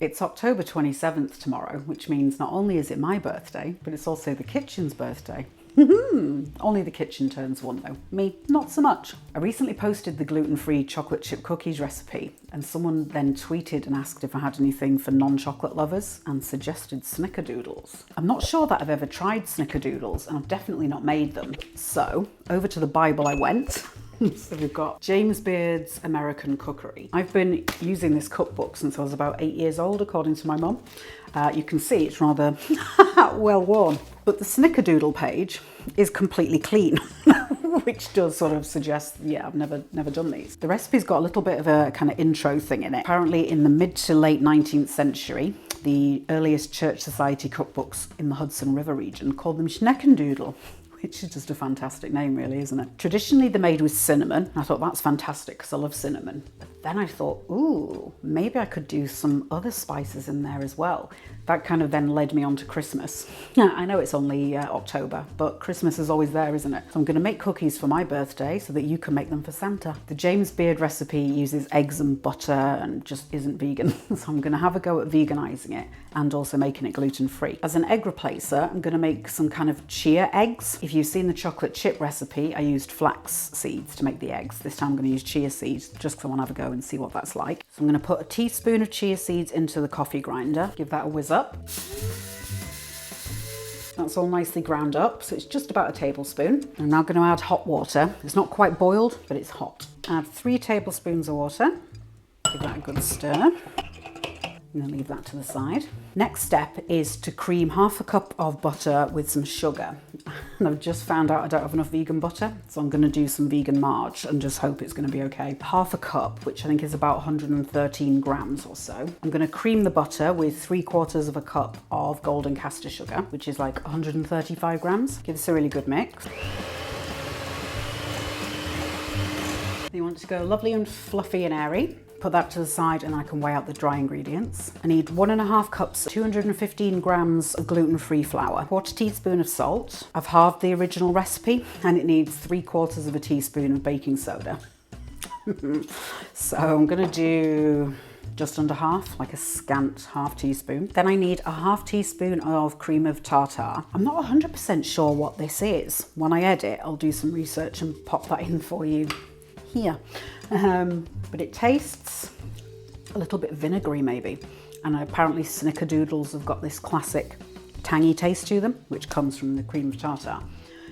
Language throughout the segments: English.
It's October 27th tomorrow, which means not only is it my birthday, but it's also the kitchen's birthday. Only the kitchen turns one though. Me, not so much. I recently posted the gluten-free chocolate chip cookies recipe, and someone then tweeted and asked if I had anything for non-chocolate lovers and suggested snickerdoodles. I'm not sure that I've ever tried snickerdoodles, and I've definitely not made them. So over to the Bible I went. So we've got James Beard's American Cookery. I've been using this cookbook since I was about 8 years old, according to my mum. You can see it's rather well worn. But the snickerdoodle page is completely clean, which does sort of suggest, yeah, I've never done these. The recipe's got a little bit of a kind of intro thing in it. Apparently in the mid to late 19th century, the earliest church society cookbooks in the Hudson River region called them Schneckendoodle, which is just a fantastic name really, isn't it? Traditionally they're made with cinnamon. I thought that's fantastic because I love cinnamon. But then I thought, ooh, maybe I could do some other spices in there as well. That kind of then led me on to Christmas. I know it's only October, but Christmas is always there, isn't it? So I'm gonna make cookies for my birthday so that you can make them for Santa. The James Beard recipe uses eggs and butter and just isn't vegan. So I'm gonna have a go at veganizing it and also making it gluten-free. As an egg replacer, I'm gonna make some kind of chia eggs. If you've seen the chocolate chip recipe, I used flax seeds to make the eggs. This time I'm gonna use chia seeds just because I wanna have a go and see what that's like. So I'm gonna put a teaspoon of chia seeds into the coffee grinder, give that a whiz up. That's all nicely ground up, so it's just about a tablespoon. I'm now going to add hot water. It's not quite boiled, but it's hot. Add 3 tablespoons of water. Give that a good stir. And then leave that to the side. Next step is to cream half a cup of butter with some sugar. And I've just found out I don't have enough vegan butter, so I'm going to do some vegan marge and just hope it's going to be okay. Half a cup, which I think is about 113 grams or so. I'm going to cream the butter with 3/4 of a cup of golden castor sugar, which is like 135 grams. Give this a really good mix. You want it to go lovely and fluffy and airy. Put that to the side and I can weigh out the dry ingredients. I need 1.5 cups, 215 grams of gluten-free flour, 1/4 teaspoon of salt. I've halved the original recipe and it needs 3/4 of a teaspoon of baking soda. So I'm gonna do just under half, like a scant half teaspoon. Then I need a half teaspoon of cream of tartar. I'm not 100% sure what this is. When I edit, I'll do some research and pop that in for you here. But it tastes a little bit vinegary maybe. And apparently snickerdoodles have got this classic tangy taste to them, which comes from the cream of tartar.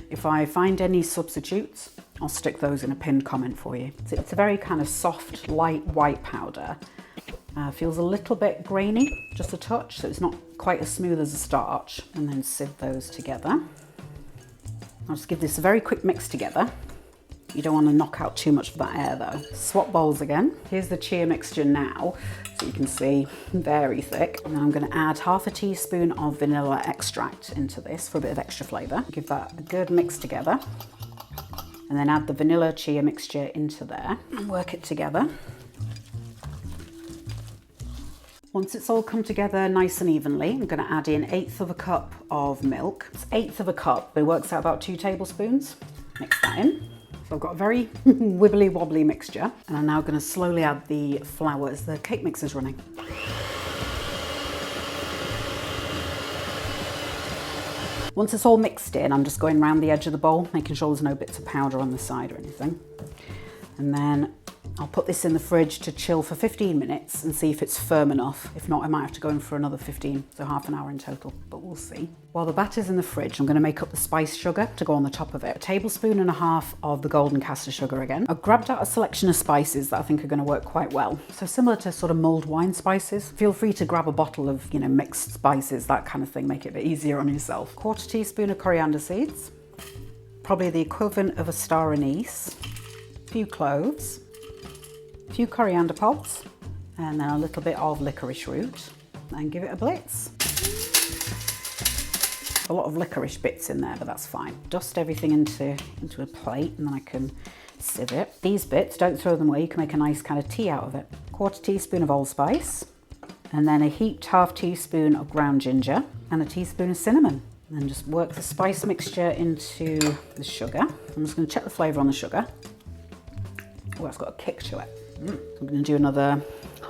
If I find any substitutes, I'll stick those in a pinned comment for you. So it's a very kind of soft, light white powder. Feels a little bit grainy, just a touch, so it's not quite as smooth as a starch. And then sieve those together. I'll just give this a very quick mix together. You don't want to knock out too much of that air though. Swap bowls again. Here's the chia mixture now, so you can see very thick. And I'm going to add half a teaspoon of vanilla extract into this for a bit of extra flavour. Give that a good mix together. And then add the vanilla chia mixture into there and work it together. Once it's all come together nice and evenly, I'm going to add in 1/8 of a cup of milk. It's 1/8 of a cup, but it works out about 2 tablespoons. Mix that in. So I've got a very wibbly wobbly mixture, and I'm now going to slowly add the flour as the cake mix is running. Once it's all mixed in, I'm just going around the edge of the bowl, making sure there's no bits of powder on the side or anything. And then I'll put this in the fridge to chill for 15 minutes and see if it's firm enough. If not, I might have to go in for another 15, so half an hour in total, but we'll see. While the batter's in the fridge, I'm going to make up the spice sugar to go on the top of it. 1.5 tablespoons of the golden castor sugar again. I've grabbed out a selection of spices that I think are going to work quite well. So similar to sort of mulled wine spices. Feel free to grab a bottle of, mixed spices, that kind of thing, make it a bit easier on yourself. 1/4 teaspoon of coriander seeds. Probably the equivalent of a star anise. A few cloves. A few coriander pods, and then a little bit of licorice root, and give it a blitz. A lot of licorice bits in there, but that's fine. Dust everything into a plate, and then I can sieve it. These bits, don't throw them away, you can make a nice kind of tea out of it. 1/4 teaspoon of allspice, and then a heaped half teaspoon of ground ginger, and a teaspoon of cinnamon. And then just work the spice mixture into the sugar. I'm just going to check the flavour on the sugar. Oh, it's got a kick to it. I'm going to do another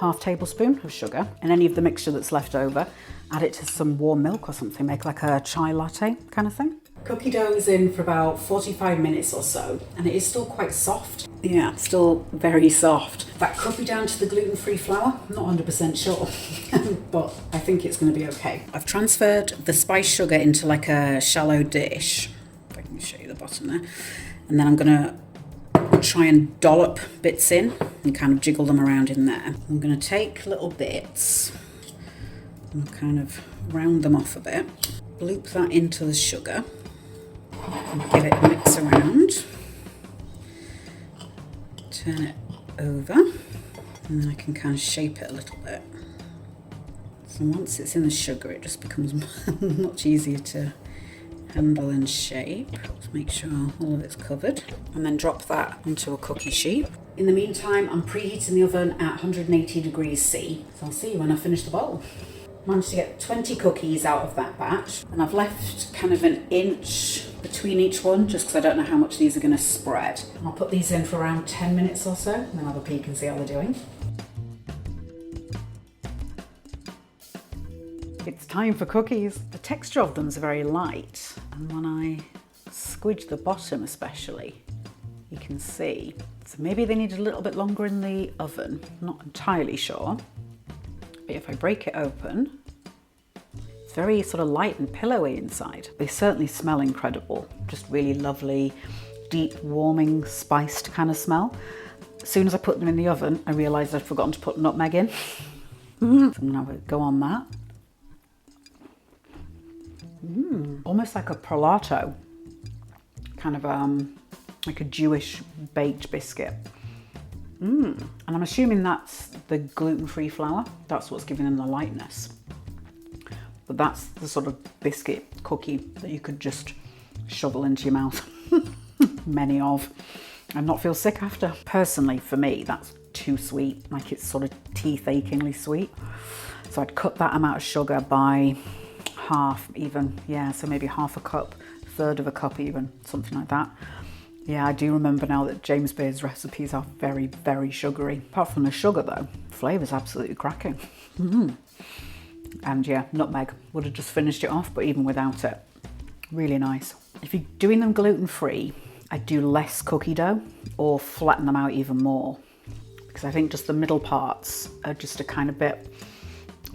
1/2 tablespoon of sugar, and any of the mixture that's left over, add it to some warm milk or something, make like a chai latte kind of thing. Cookie dough is in for about 45 minutes or so, and it is still quite soft. Yeah, still very soft. That could be down to the gluten-free flour, I'm not 100% sure, but I think it's going to be okay. I've transferred the spice sugar into like a shallow dish, if I can show you the bottom there, and then I'm going to try and dollop bits in and kind of jiggle them around in there. I'm going to take little bits and kind of round them off a bit, loop that into the sugar, and give it a mix around, turn it over, and then I can kind of shape it a little bit. So once it's in the sugar, it just becomes much easier to handle and shape. Just make sure all of it's covered, and then drop that onto a cookie sheet. In the meantime, I'm preheating the oven at 180 degrees C, so I'll see you when I finish the bowl. Managed to get 20 cookies out of that batch, and I've left kind of an inch between each one just because I don't know how much these are going to spread. And I'll put these in for around 10 minutes or so, and then I'll have a peek and see how they're doing. It's time for cookies. The texture of them is very light, and when I squidge the bottom especially, you can see. So maybe they need a little bit longer in the oven, not entirely sure. But if I break it open, it's very sort of light and pillowy inside. They certainly smell incredible. Just really lovely, deep, warming, spiced kind of smell. As soon as I put them in the oven, I realised I'd forgotten to put nutmeg in. So I'm gonna go on that. Almost like a prolato, kind of like a Jewish baked biscuit. And I'm assuming that's the gluten-free flour. That's what's giving them the lightness. But that's the sort of biscuit cookie that you could just shovel into your mouth. Many of, and not feel sick after. Personally, for me, that's too sweet. Like it's sort of teeth achingly sweet. So I'd cut that amount of sugar by half even. Yeah, so maybe half a cup, 1/3 of a cup even, something like that. Yeah, I do remember now that James Bay's recipes are very, very sugary. Apart from the sugar though, flavour's absolutely cracking. And yeah, nutmeg would have just finished it off, but even without it, really nice. If you're doing them gluten-free, I'd do less cookie dough or flatten them out even more, because I think just the middle parts are just a kind of bit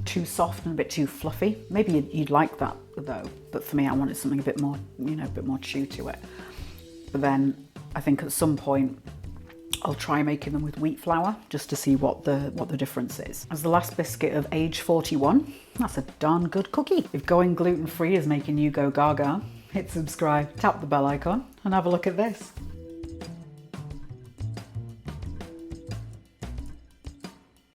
too soft and a bit too fluffy. Maybe you'd like that though, but for me I wanted something a bit more, you know, a bit more chew to it. But then I think at some point I'll try making them with wheat flour just to see what the difference is. As the last biscuit of age 41, that's a darn good cookie. If going gluten-free is making you go gaga, hit subscribe, tap the bell icon, and have a look at this.